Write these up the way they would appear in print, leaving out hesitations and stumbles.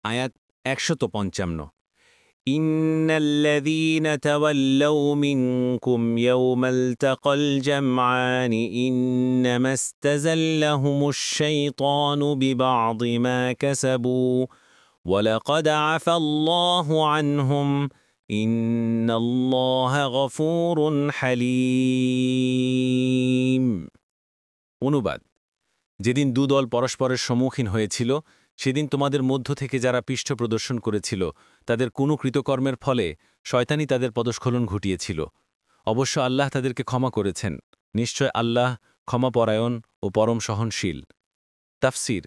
আয়াত ১৫৫ ইন্নাল্লাযীনা তাওয়াল্লাউ মিনকুম ইয়াওমাল তাকাল জামআন ইন্নামাস্তাযাল্লাহুমুশ শাইতানু বিবা'দি মা কাসাবু ওয়ালাকাদ আফাল্লাহু আনহুম ইন্নাল্লাহা গফুরুন হালিম। অনুবাদ: যেদিন দুদল পরস্পরের সম্মুখীন হয়েছিল, সেদিন তোমাদের মধ্য থেকে যারা পৃষ্ঠ প্রদর্শন করেছিল, তাদের কোনো কৃতকর্মের ফলে শয়তানি তাদের পদস্খলন ঘটিয়েছিল। অবশ্য আল্লাহ তাদেরকে ক্ষমা করেছেন। নিশ্চয় আল্লাহ ক্ষমাপরায়ণ ও পরম সহনশীল। তাফসির: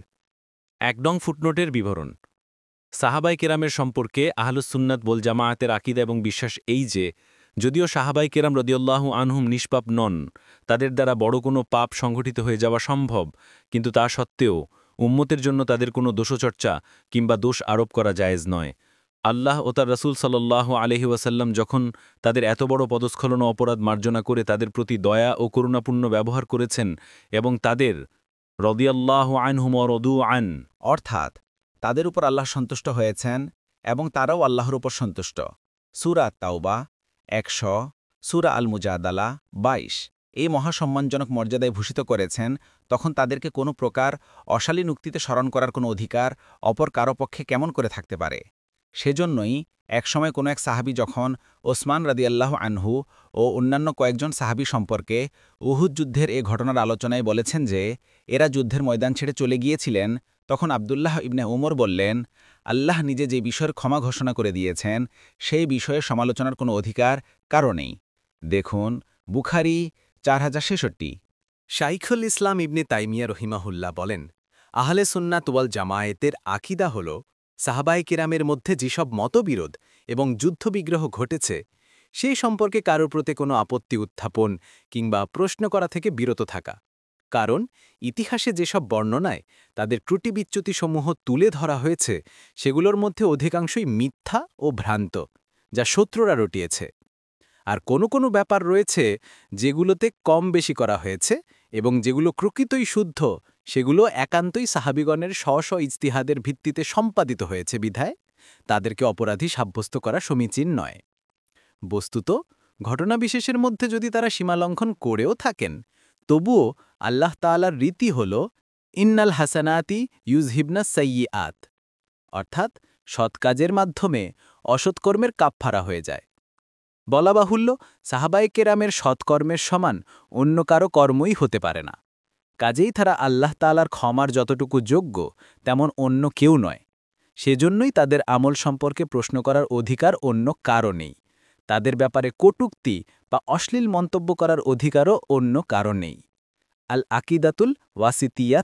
১ নং ফুটনোটের বিবরণ। সাহাবায়ে কেরামের সম্পর্কে আহলুস সুন্নাত ওয়াল জামায়াতের আকীদা এবং বিশ্বাস এই যে, যদিও সাহাবায়ে কেরাম রাদিয়াল্লাহু আনহুম নিষ্পাপ নন, তাদের দ্বারা বড় কোনো পাপ সংঘটিত হয়ে যাওয়া সম্ভব, কিন্তু তা সত্ত্বেও উম্মতের জন্য তাদের কোনো দোষচর্চা কিংবা দোষ আরোপ করা জায়েজ নয়। আল্লাহ ও তার রাসূল সাল্লাল্লাহু আলাইহি ওয়াসাল্লাম যখন তাদের এত বড় পদস্খলন ও অপরাধ মার্জনা করে তাদের প্রতি দয়া ও করুণাপূর্ণ ব্যবহার করেছেন এবং তাদের রাদিয়াল্লাহু আনহুম ওয়া রাদু আন, অর্থাৎ তাদের উপর আল্লাহ সন্তুষ্ট হয়েছেন এবং তারাও আল্লাহর উপর সন্তুষ্ট। সূরা তাওবা ১০০, সূরা আল মুজাদালা ২২ এই মহাসম্মানজনক মর্যাদায় ভূষিত করেছেন, তখন তাদেরকে কোনো প্রকার অশালীন উক্তিতে স্মরণ করার কোনো অধিকার অপর কারো পক্ষে কেমন করে থাকতে পারে। সেজন্যই একসময় কোনো এক সাহাবী যখন ওসমান রাদিয়াল্লাহু আনহু ও অন্যান্য কয়েকজন সাহাবী সম্পর্কে উহুদ যুদ্ধের এ ঘটনার আলোচনায় বলেছেন যে এরা যুদ্ধের ময়দান ছেড়ে চলে গিয়েছিলেন, তখন আবদুল্লাহ ইবনে উমর বললেন, আল্লাহ নিজে যে বিষয়ের ক্ষমা ঘোষণা করে দিয়েছেন, সেই বিষয়ে সমালোচনার কোনো অধিকার কারো নেই। দেখুন বুখারী ৪০৬৬। শাইখুল ইসলাম ইবনে তাইমিয়া রহিমাহুল্লাহ বলেন, আহলে সুন্নাত ওয়াল জামায়াতের আকীদা হল সাহাবায়ে কেরামের মধ্যে যেসব মতবিরোধ এবং যুদ্ধবিগ্রহ ঘটেছে, সেই সম্পর্কে কারোর প্রতি কোনো আপত্তি উত্থাপন কিংবা প্রশ্ন করা থেকে বিরত থাকা। কারণ ইতিহাসে যেসব বর্ণনায় তাদের ত্রুটিবিচ্যুতিসমূহ তুলে ধরা হয়েছে, সেগুলোর মধ্যে অধিকাংশই মিথ্যা ও ভ্রান্ত, যা শত্রুরা রটিয়েছে। আর কোনো কোনো ব্যাপার রয়েছে যেগুলোতে কম বেশি করা হয়েছে এবং যেগুলো প্রকৃতই শুদ্ধ, সেগুলো একান্তই সাহাবীগণের স্ব ইজতিহাদের ভিত্তিতে সম্পাদিত হয়েছে বিধায় তাদেরকে অপরাধী সাব্যস্ত করা সমীচীন নয়। বস্তুত ঘটনা বিশেষের মধ্যে যদি তারা সীমালঙ্ঘন করেও থাকেন, তবুও আল্লাহ তাআলার রীতি হল ইন্নাল হাসানাতি ইউজহিবনা সাইয়্যাত, অর্থাৎ সৎ কাজের মাধ্যমে অসৎকর্মের কাফফারা হয়ে যায়। বলা বাহুল্য, সাহাবায়ে কেরামের সৎকর্মের সমান অন্য কারো কর্মই হতে পারে না। কাজেই তারা আল্লাহ তাআলার ক্ষমার যতটুকু যোগ্য, তেমন অন্য কেউ নয়। সেজন্যই তাদের আমল সম্পর্কে প্রশ্ন করার অধিকার অন্য কারো নেই। তাদের ব্যাপারে কটূক্তি বা অশ্লীল মন্তব্য করার অধিকারও অন্য কারো নেই। আল আকিদাতুল ওয়াসিতিয়া